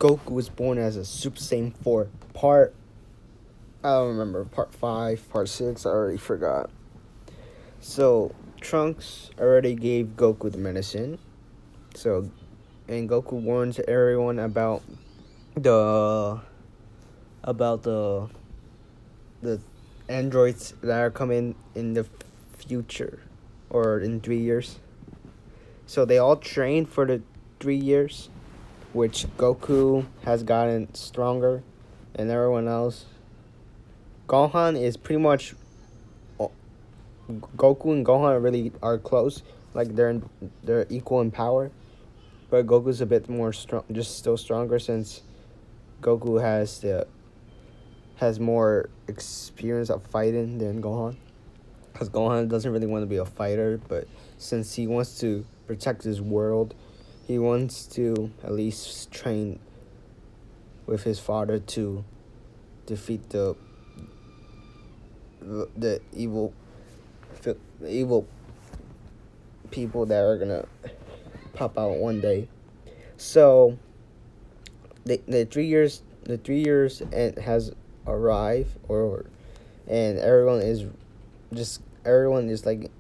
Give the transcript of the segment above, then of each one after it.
Goku was born as a Super Saiyan 4. I don't remember, part 5, part 6, I already forgot. So, Trunks already gave Goku the medicine. And Goku warns everyone about the the androids that are coming in the future, or in 3 years. So they all train for the 3 years, which Goku has gotten stronger, and everyone else. Gohan is pretty much. Goku and Gohan really are close, like they're equal in power, but Goku's a bit more strong, just still stronger, since Goku has more experience of fighting than Gohan. Because Gohan doesn't really want to be a fighter, but since he wants to protect his world, he wants to at least train with his father to defeat the evil people that are gonna pop out one day. So the 3 years and has arrived, and everyone is like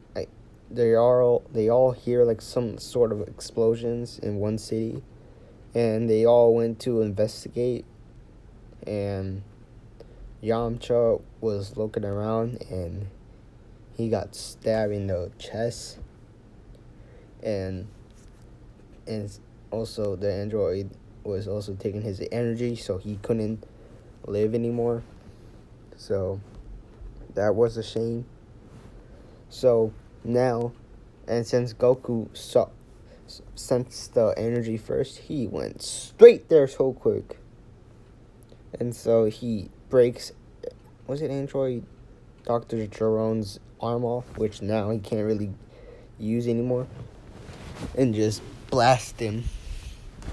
they all hear like some sort of explosions in one city, and they all went to investigate, and Yamcha was looking around, and he got stabbed in the chest, and also the android was also taking his energy, so he couldn't live anymore. So that was a shame. So now, and since Goku sensed the energy first, he went straight there so quick. And so he breaks, was it Android Dr. Jerome's arm off, which now he can't really use anymore, and just blast him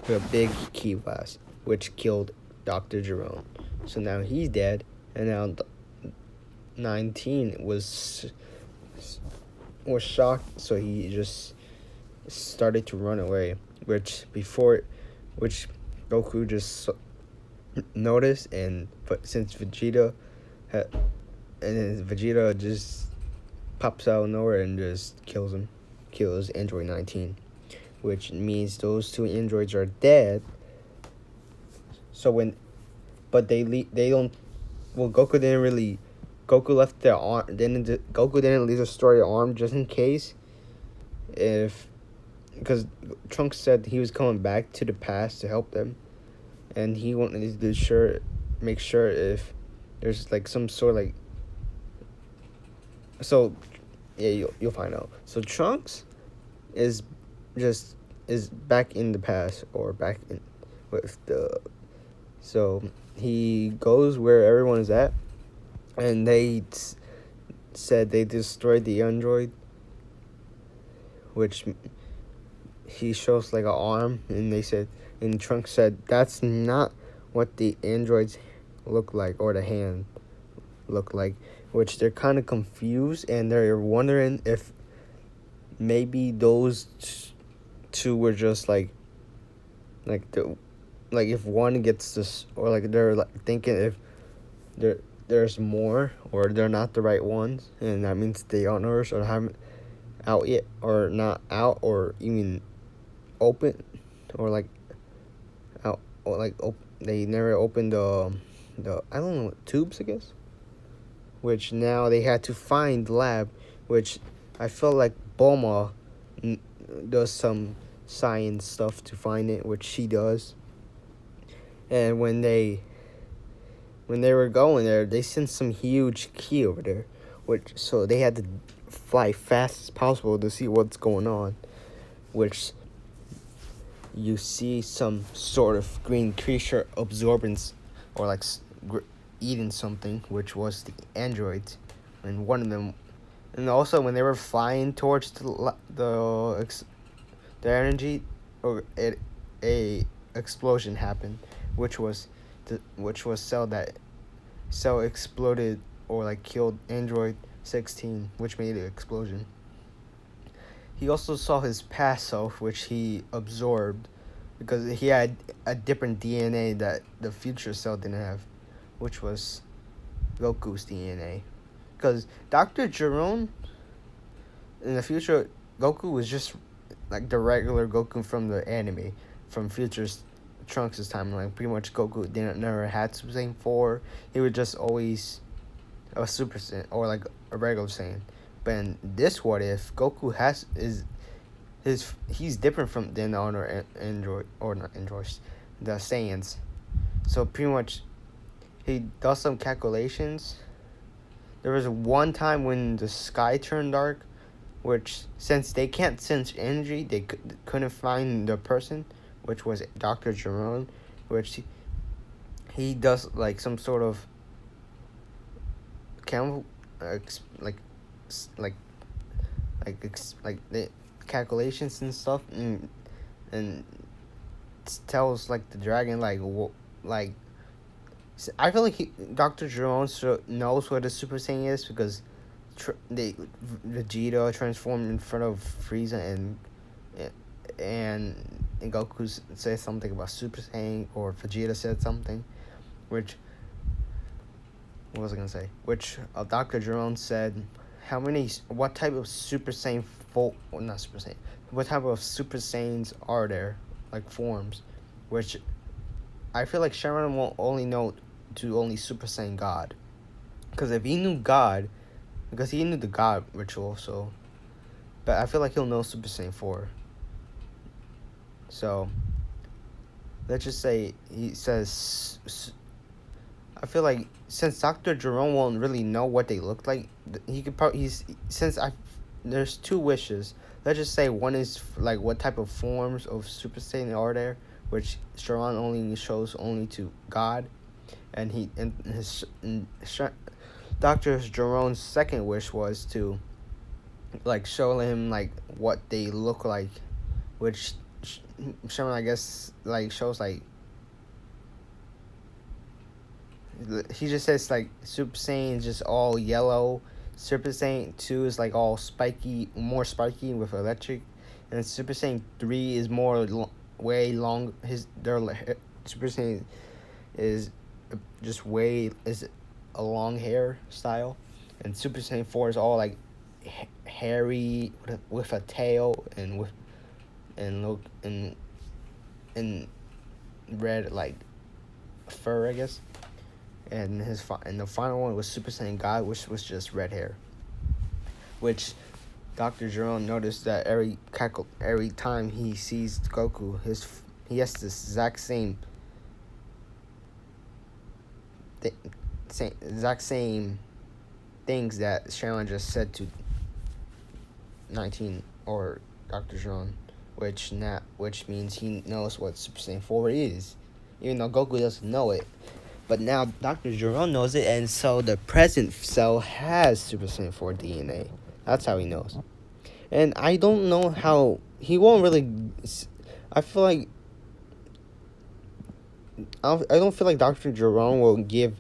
with a big ki blast, which killed Dr. Jerome. So now he's dead, and now 19 was shocked, so he just started to run away, which Goku just noticed, but since Vegeta just pops out of nowhere and just kills Android 19, which means those two androids are dead. So Goku left their arm. Goku didn't leave the story armed just in case, because Trunks said he was coming back to the past to help them, and he wanted to make sure if there's like some sort of like. So, yeah, you'll find out. So Trunks is back in the past, or back in with the. So he goes where everyone is at, and they said they destroyed the android, which he shows like an arm, and Trunks said that's not what the androids look like, or the hand look like, which they're kind of confused, and they're wondering if maybe those two were just like if one gets this, or like they're like thinking if there's more, or they're not the right ones, and that means they aren't ours, or haven't out yet, or not out, or even open, or like out, or like they never opened the I don't know, tubes, I guess, which now they had to find the lab, which I feel like Bulma does some science stuff to find it, which she does. And when they were going there, they sent some huge key over there, so they had to fly fast as possible to see what's going on, which you see some sort of green creature absorbance, or like eating something, which was the androids, and one of them. And also when they were flying towards the energy, or a explosion happened, which was Cell exploded, or like killed Android 16, which made the explosion. He also saw his past self, which he absorbed, because he had a different DNA that the future Cell didn't have, which was Goku's DNA. Because Dr. Jerome in the future, Goku was just like the regular Goku from the anime, from Future's Trunks' time. Like pretty much Goku didn't never had Super Saiyan 4. He was just always a Super Saiyan or like a regular Saiyan. But in this what if Goku has he's different from than the other android or not androids, the Saiyans. So pretty much he does some calculations. There was one time when the sky turned dark, which since they can't sense energy, they couldn't find the person, which was Dr. Jerome, which he does like some sort of chem like like the calculations and stuff, and tells like the dragon like I feel like Dr. Jerome knows what a Super Saiyan is because Vegeta transformed in front of Frieza and Goku said something about Super Saiyan, or Vegeta said something, which what was I gonna say? Which Dr. Jerome said, what type of Super Saiyan not Super Saiyan, what type of Super Saiyans are there, like forms, which I feel like Sharon won't only know to only Super Saiyan God, because if he knew God, because he knew the God ritual, so, but I feel like he'll know Super Saiyan 4. So, let's just say he says, I feel like since Dr. Jerome won't really know what they look like, he could probably, there's two wishes. Let's just say one is like what type of forms of Super Saiyan are there, which Sharon only shows only to God, and Dr. Jerome's second wish was to like show him like what they look like, which Sharon I guess like shows like he just says like Super Saiyan is just all yellow. Super Saiyan 2 is like all more spiky with electric, and Super Saiyan 3 is more way long. Super Saiyan is just is a long hair style, and Super Saiyan 4 is all like hairy with a tail and red like fur, I guess. And the final one was Super Saiyan God, which was just red hair. Which Dr. Jerome noticed that every time he sees Goku, he has this exact same things that Sharon just said to 19 or Dr. Jerome, which means he knows what Super Saiyan 4 is, even though Goku doesn't know it. But now Dr. Jerome knows it, and so the present Cell has Super Saiyan 4 DNA. That's how he knows. And I don't know how he won't really. I feel like I don't feel like Dr. Jerome will give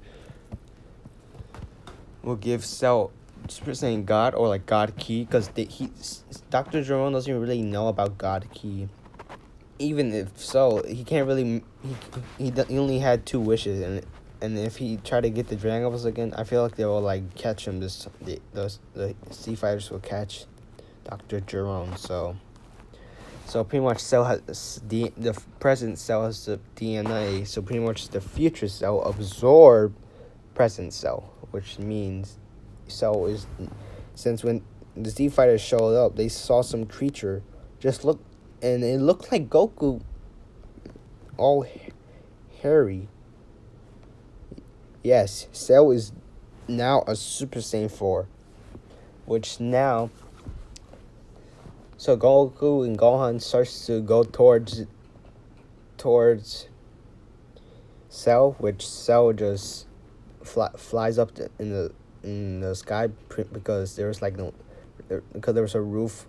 Cell Super Saiyan God or like God Key, because Dr. Jerome doesn't really know about God Key. Even if so, he can't really. He only had 2 wishes, and if he tried to get the Dragon Balls again, I feel like they will like catch him. The Sea Fighters will catch Dr. Jerome. So pretty much Cell has the present Cell has the DNA. So pretty much the future Cell absorb present Cell, which means Cell is, since when the Z Fighters showed up, they saw some creature just look, and it looked like Goku, all hairy. Yes, Cell is now a Super Saiyan 4, which now, so Goku and Gohan starts to go towards Cell, which Cell just flies up in the sky because there was because there was a roof,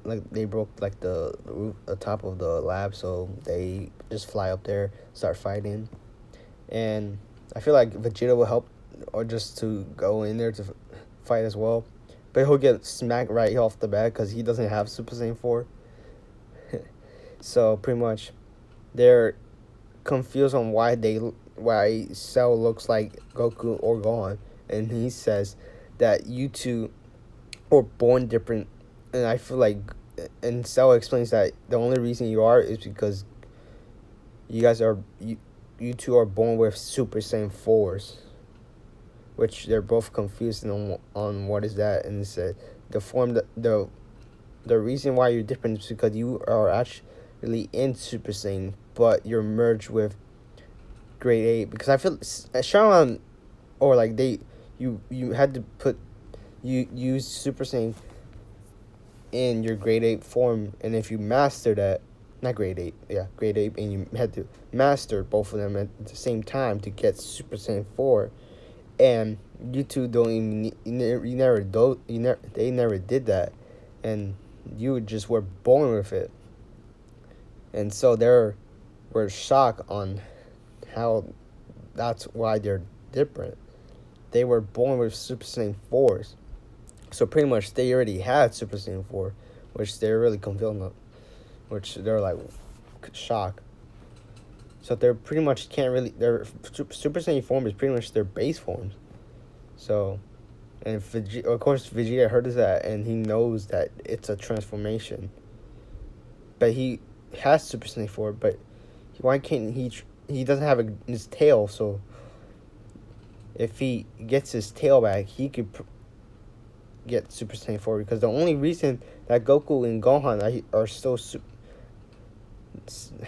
like they broke like the roof, the top of the lab, so they just fly up there, start fighting, and I feel like Vegeta will help, or just to go in there to fight as well, but he'll get smacked right off the bat because he doesn't have Super Saiyan 4. So pretty much they're confused on why Cell looks like Goku or Gohan, and he says that you two were born different, and I feel like, and Cell explains that the only reason you are is because you guys are you two are born with Super Saiyan 4s, which they're both confused on what is that, and it said the form that the reason why you're different is because you are actually in Super Saiyan, but you're merged with grade 8, because I feel Sharon, or like you had to put you use Super Saiyan in your grade 8 form, and if you master that, not grade 8, yeah, grade 8, and you had to master both of them at the same time to get Super Saiyan 4, and you two don't even they never did that, and you just were born with it, and so were shocked on how that's why they're different. They were born with Super Saiyan 4s. So pretty much they already had Super Saiyan 4, which they're really confused on, which they're like shocked. So they're pretty much can't really, their Super Saiyan form is pretty much their base forms. So, and of course Vegeta heard of that, and he knows that it's a transformation. But he has Super Saiyan 4, but why can't he doesn't have his tail, so if he gets his tail back, he could get Super Saiyan 4, because the only reason that Goku and Gohan are still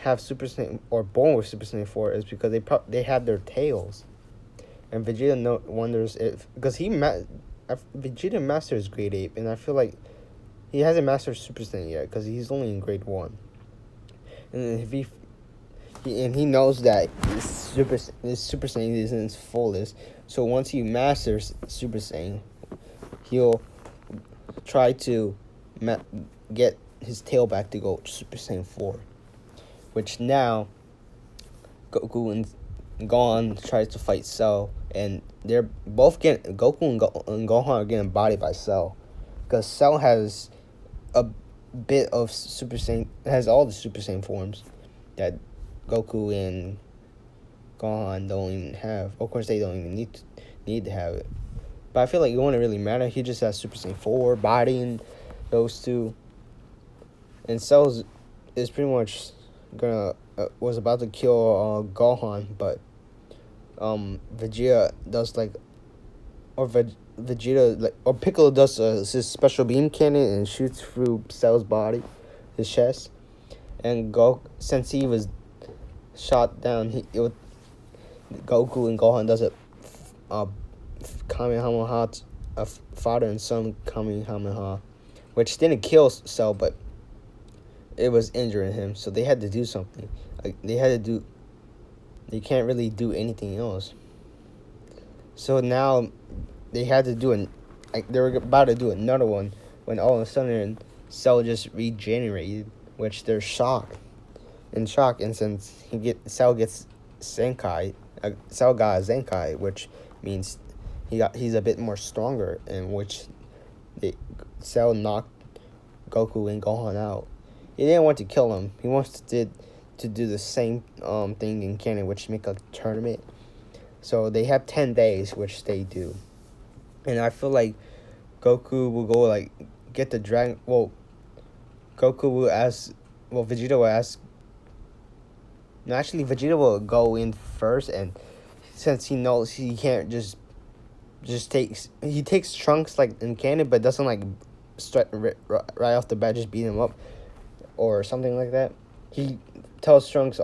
have Super Saiyan or born with Super Saiyan 4 is because they have their tails. And Vegeta wonders if, because Vegeta masters grade 8, and I feel like he hasn't mastered Super Saiyan yet because he's only in grade 1. And if he knows that his Super Saiyan isn't his fullest, so once he masters Super Saiyan, he'll try to get his tail back to go Super Saiyan 4. Which now, Goku and Gohan tries to fight Cell, and they're both getting, Goku and Gohan are getting bodied by Cell. Because Cell has a bit of Super Saiyan, has all the Super Saiyan forms that Goku and Gohan don't even have. Of course, they don't even need to have it. But I feel like it wouldn't really matter. He just has Super Saiyan 4 bodying those two. And Cell is pretty much was about to kill Gohan, but Vegeta does Vegeta or Piccolo does his special beam cannon and shoots through Cell's body, his chest, and since he was shot down, Goku and Gohan does a Kamehameha, a father and son Kamehameha, which didn't kill Cell, but it was injuring him, so they had to do something. They can't really do anything else. So now they had to they were about to do another one when all of a sudden Cell just regenerated, which they're shocked. And since Cell gets Zenkai, Cell got a Zenkai, which means he's a bit more stronger, in which Cell knocked Goku and Gohan out. He didn't want to kill him. He wants to do the same thing in canon, which make a tournament. So they have 10 days, which they do. And I feel like Goku will go get the dragon. Well, Goku will ask. Well, Vegeta will ask. No, actually, Vegeta will go in first, and since he knows he can't just takes Trunks in canon, but doesn't right off the bat just beat him up or something like that. He tells Trunks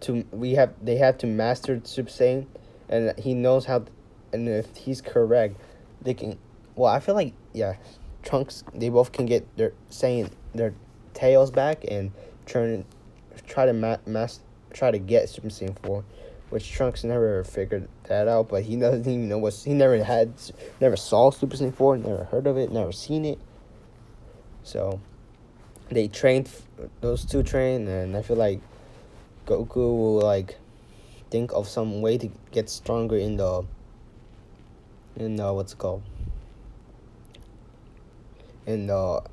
they have to master Super Saiyan, and he knows how, and if he's correct, they can. Well, I feel like Trunks, they both can get their tails back and try to get Super Saiyan 4, which Trunks never figured that out. But he doesn't even know he never saw Super Saiyan 4, never heard of it, never seen it. So they those two train, and I feel like Goku will think of some way to get stronger in the what's it called, in the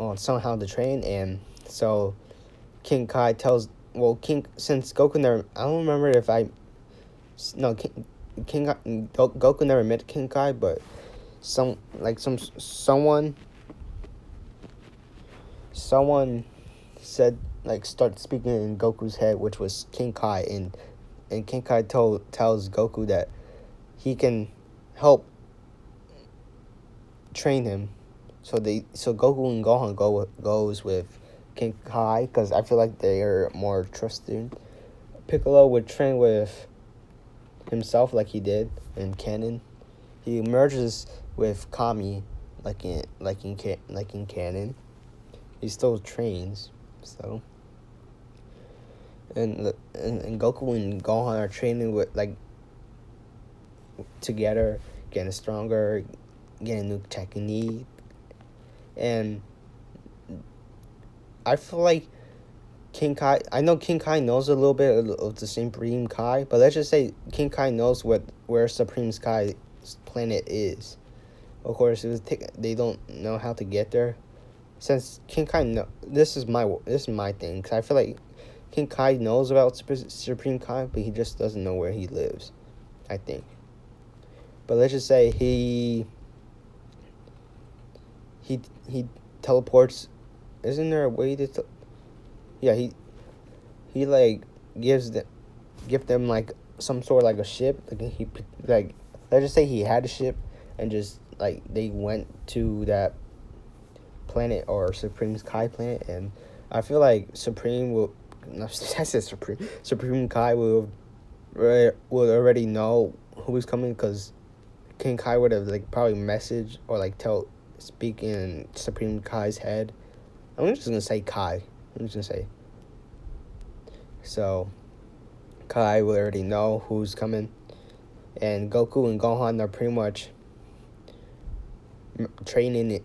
on somehow to train, and so King Kai tells since Goku never, I don't remember if I no Goku never met King Kai, but someone said, like, start speaking in Goku's head, which was King Kai, and King Kai tells Goku that he can help train him. So Goku and Gohan goes with King Kai because I feel like they are more trusted. Piccolo would train with himself like he did in canon. He merges with Kami like in canon. He still trains, so. And Goku and Gohan are training with together, getting stronger, getting new technique, and I feel like King Kai. I know King Kai knows a little bit of the Supreme Kai, but let's just say King Kai knows where Supreme Kai's planet is. Of course, they don't know how to get there. Since King Kai this is my thing, because I feel like King Kai knows about Supreme Kai, but he just doesn't know where he lives, I think. But let's just say he teleports. Isn't there a way to? Yeah, he like give them like some sort of like a ship. Let's just say he had a ship, and just like they went to that planet or Supreme Kai planet, and I feel like I said Supreme Kai will already know who's coming, because King Kai would have like probably messaged or like speak in Supreme Kai's head. I'm just gonna say Kai. I'm just gonna say. So Kai will already know who's coming, and Goku and Gohan are pretty much training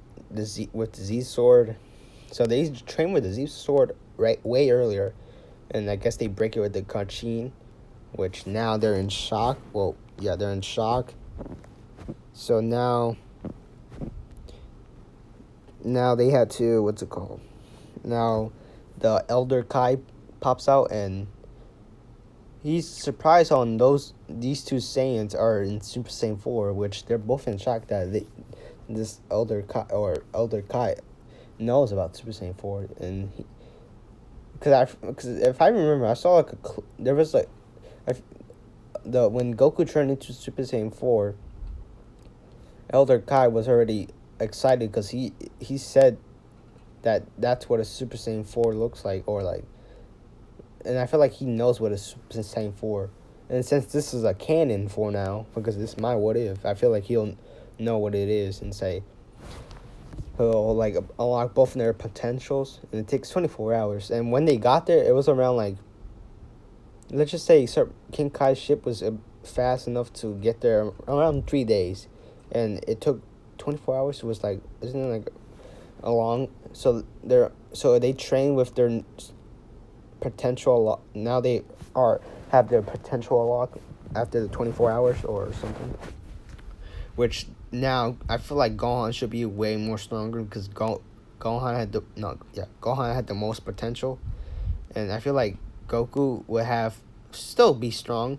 with the Z sword. So they train with the Z sword way earlier, and I guess they break it with the Kachin, which now they're in shock. Well, yeah, they're in shock. So now they had to, what's it called? Now the Elder Kai pops out, and he's surprised on these two Saiyans are in Super Saiyan 4, which they're both in shock that this Elder Kai knows about Super Saiyan 4, and because if I remember, I saw like there was like when Goku turned into Super Saiyan 4, Elder Kai was already excited because he said that's what a Super Saiyan 4 looks like, or like, and I feel like he knows what a Super Saiyan 4, and since this is a canon for now, because this is my what if, I feel like he'll know what it is and say he'll like unlock both of their potentials, and it takes 24 hours. And when they got there, it was around like, let's just say King Kai's ship was fast enough to get there around 3 days, and it took 24 hours. It was like, isn't it like a long? So they train with their potential. Now they have their potential unlock after the 24 hours or something. Which now I feel like Gohan should be way more stronger, because Gohan had the most potential, and I feel like Goku would still be strong.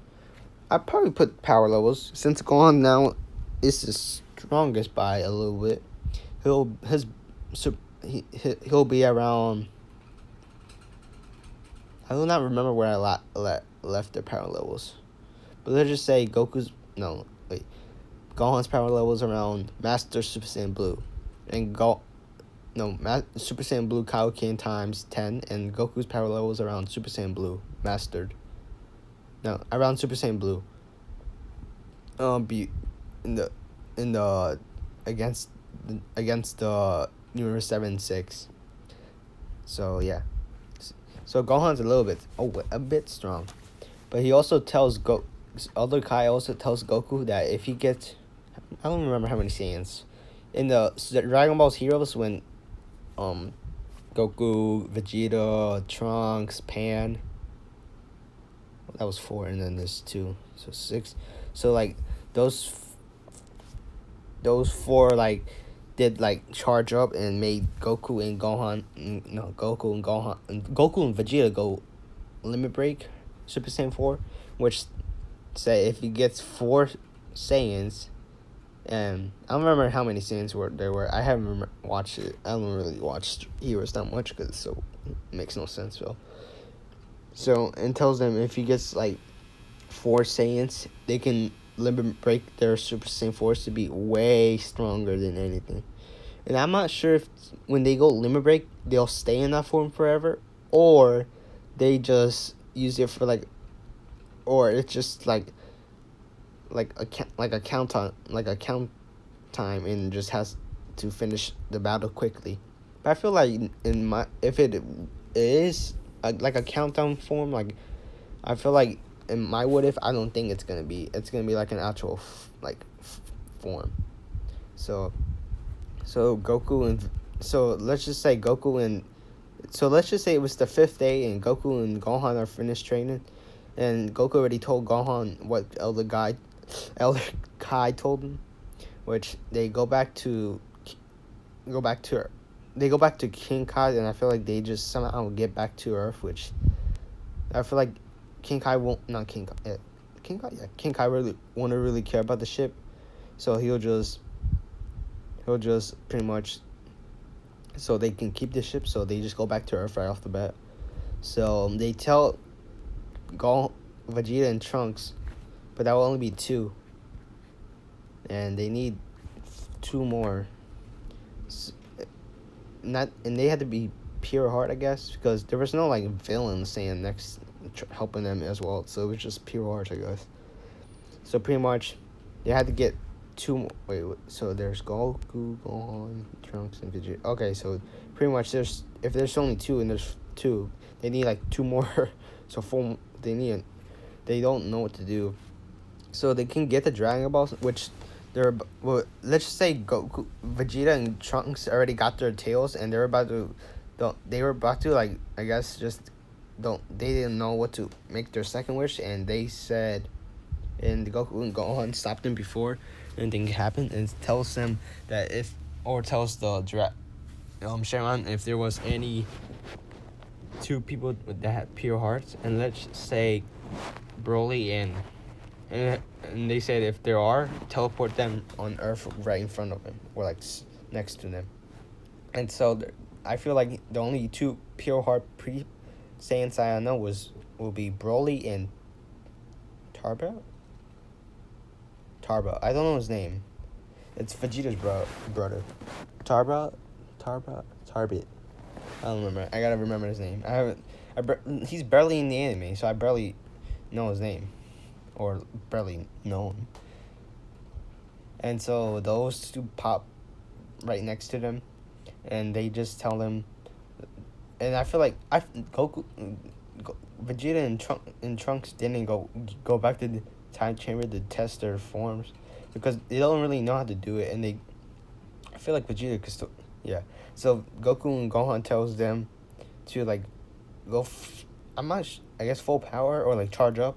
I'd probably put power levels, since Gohan now is the strongest by a little bit. He'll be around. I do not remember where I left their power levels, but let's just say Gohan's power level is around Master Super Saiyan Blue, and Super Saiyan Blue Kaioken times 10, and Goku's power level is around Super Saiyan Blue Mastered. No, around Super Saiyan Blue. Be in the against the Universe 7-6. So yeah. So Gohan's a bit strong, but he also tells Elder Kai also tells Goku that if he gets, I don't remember how many Saiyans in the Dragon Ball's Heroes, when Goku, Vegeta, Trunks, Pan, that was 4, and then there's 2, so 6. So like those 4 like did like charge up and made Goku and Gohan, Goku and Vegeta go limit break Super Saiyan 4, which say if he gets 4 Saiyans, and I don't remember how many Saiyans there were. I haven't watched it. I don't really watch Heroes that much because it makes no sense, So, and tells them if he gets like 4 Saiyans, they can limit break their Super Saiyan 4s to be way stronger than anything. And I'm not sure if when they go limit break, they'll stay in that form forever, or they just use it for like, or it's just like a count time, and just has to finish the battle quickly. But I feel like if it is like a countdown form, like I feel like in my what if, I don't think it's gonna be like an actual form. So Goku and let's just say it was the 5th day and Goku and Gohan are finished training, and Goku already told Gohan what Elder Kai told him, which they go back to King Kai, and I feel like they just somehow get back to Earth, which I feel like King Kai really won't really care about the ship, so he'll just pretty much, so they can keep the ship, so they just go back to Earth right off the bat. So they tell Vegeta and Trunks, but that will only be 2, and they need 2 more. And they had to be pure heart, I guess, because there was no like villain saying next helping them as well, so it was just pure heart, I guess. So pretty much they had to get 2 more. Wait, so there's Goku, Gohan, Trunks, and Vegeta. Okay, so pretty much if there's only 2 and there's 2, they need like 2 more. So 4. They don't know what to do. So they can get the Dragon Balls, which let's just say Goku, Vegeta, and Trunks already got their tails, and they were about to like, I guess they didn't know what to make their second wish, and they said, and Goku and Gohan stopped them before anything happened, and tells them that tells the Sharon if there was any 2 people that had pure hearts, and let's say Broly and they said if there are, teleport them on Earth right in front of him, or like next to them. And so I feel like the only 2 pure heart Saiyans I know will be Broly and Tarba. I don't know his name. It's Vegeta's brother. Tarbit. I don't remember. I gotta remember his name. He's barely in the anime, so I barely know his name, or barely know him. And so those 2 pop right next to them, and they just tell them. And I feel like Vegeta and Trunks didn't go back to the time chamber to test their forms, because they don't really know how to do it, and I feel like Vegeta could still, yeah. So Goku and Gohan tells them to like go, I guess full power, or like charge up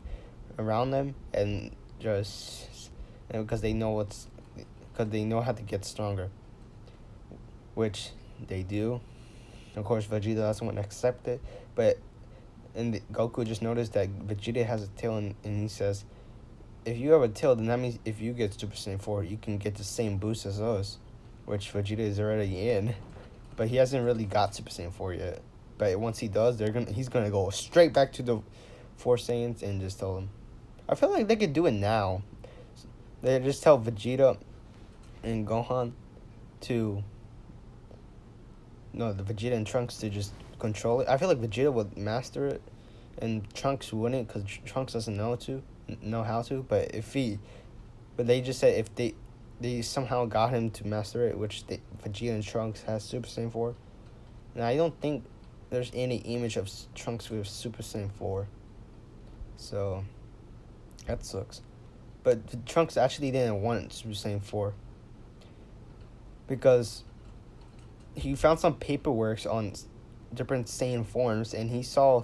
around them, and just because they know how to get stronger, which they do. Of course, Vegeta doesn't want to accept it, but Goku just noticed that Vegeta has a tail, and he says, if you have a tail, then that means if you get Super Saiyan 4, you can get the same boost as us, which Vegeta is already in, but he hasn't really got Super Saiyan 4 yet. But once he does, he's gonna go straight back to the 4 Saiyans and just tell them. I feel like they could do it now. They just tell Vegeta and Gohan the Vegeta and Trunks to just control it. I feel like Vegeta would master it, and Trunks wouldn't, because Trunks doesn't know how to. But they just said if they somehow got him to master it, which Vegeta and Trunks has Super Saiyan 4. And I don't think there's any image of Trunks with Super Saiyan 4. So that sucks. But Trunks actually didn't want Super Saiyan 4, because he found some paperwork on different Saiyan forms, and he saw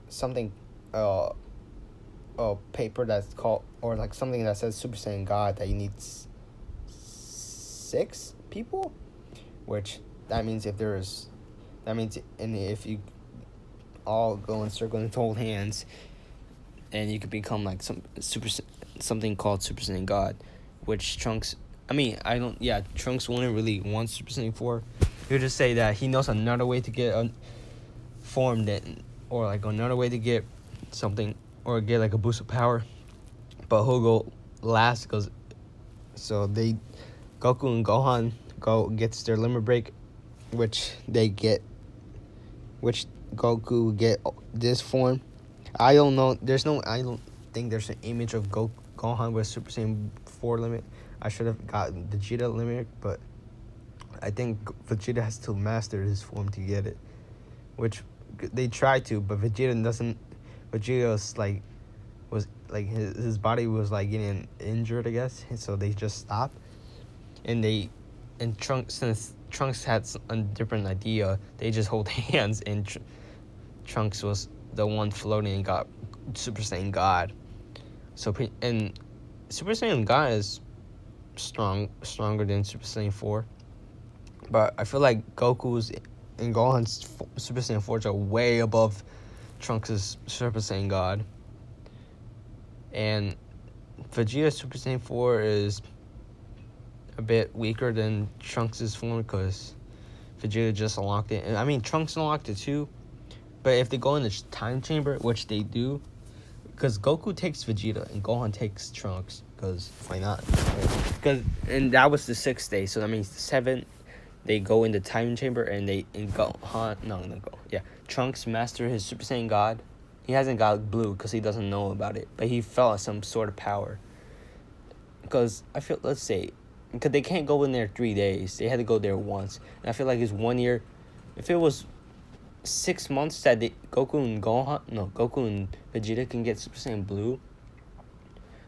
something, a paper that's called, or like something that says Super Saiyan God, that you need 6 people, which that means if you all go in circle and hold hands, and you could become like something called Super Saiyan God, which Trunks wouldn't really want Super Saiyan 4. He would just say that he knows another way to get formed or like another way to get something or get like a boost of power, but he'll go last because Goku and Gohan gets their limit break, which Goku get this form. I don't know. I don't think there's an image of Gohan with Super Saiyan 4 limit. I should have gotten Vegeta limit, but I think Vegeta has to master his form to get it, which they try to, but Vegeta doesn't. Vegeta's his body was like getting injured, I guess, so they just stopped. And since Trunks had a different idea, they just hold hands, and Trunks was the one floating and got Super Saiyan God. And Super Saiyan God is stronger than Super Saiyan 4. But I feel like Goku's and Gohan's Super Saiyan 4s are way above Trunks' Super Saiyan God. And Vegeta's Super Saiyan 4 is a bit weaker than Trunks' form because Vegeta just unlocked it. And I mean, Trunks unlocked it too. But if they go in the time chamber, which they do, because Goku takes Vegeta and Gohan takes Trunks, because why not? And that was the 6th day, so that means the 7th, they go in the time chamber and Trunks master his Super Saiyan God. He hasn't got blue because he doesn't know about it, but he felt some sort of power. Because because they can't go in there 3 days, they had to go there once. And I feel like it's 1 year. If it was 6 months that Goku and Vegeta can get Super Saiyan Blue,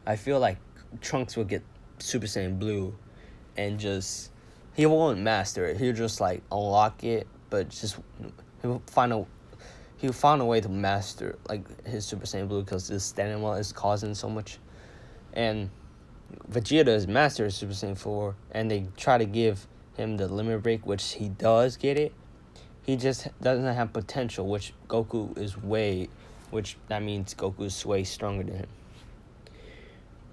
I feel like Trunks will get Super Saiyan Blue and he won't master it. He'll just like unlock it, but he'll find a way to master like his Super Saiyan Blue because this stamina is causing so much. And Vegeta is master of Super Saiyan 4, and they try to give him the limit break, which he does get it. He just doesn't have potential, which that means Goku is way stronger than him.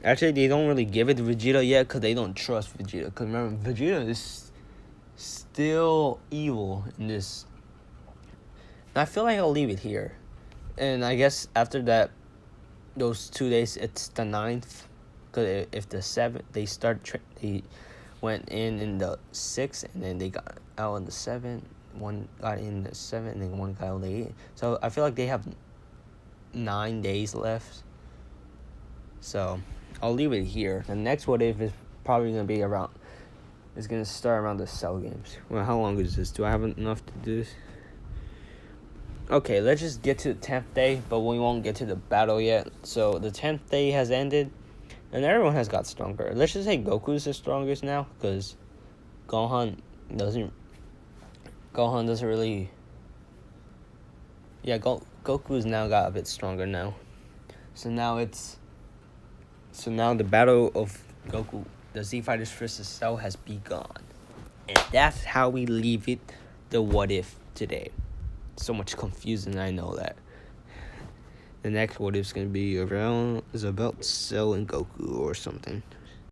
Actually, they don't really give it to Vegeta yet because they don't trust Vegeta. Because remember, Vegeta is still evil in this. And I feel like I'll leave it here. And I guess after that, those 2 days, it's the 9th. Because if the 7th, they went in the 6th, and then they got out on the 7th. One got in the 7th, and then one got out on the 8th. So I feel like they have 9 days left. So I'll leave it here. The next what if is probably going to be it's going to start around the Cell games. Well, how long is this? Do I have enough to do this? Okay, let's just get to the 10th day, but we won't get to the battle yet. So the 10th day has ended, and everyone has got stronger. Let's just say Goku's the strongest now, because Gohan doesn't really... Yeah, Goku's now got a bit stronger now. So now the battle of Goku, the Z Fighters versus Cell has begun. And that's how we leave it, the what if today. So much confusing, I know that. The next what if is going to be about Cell and Goku or something.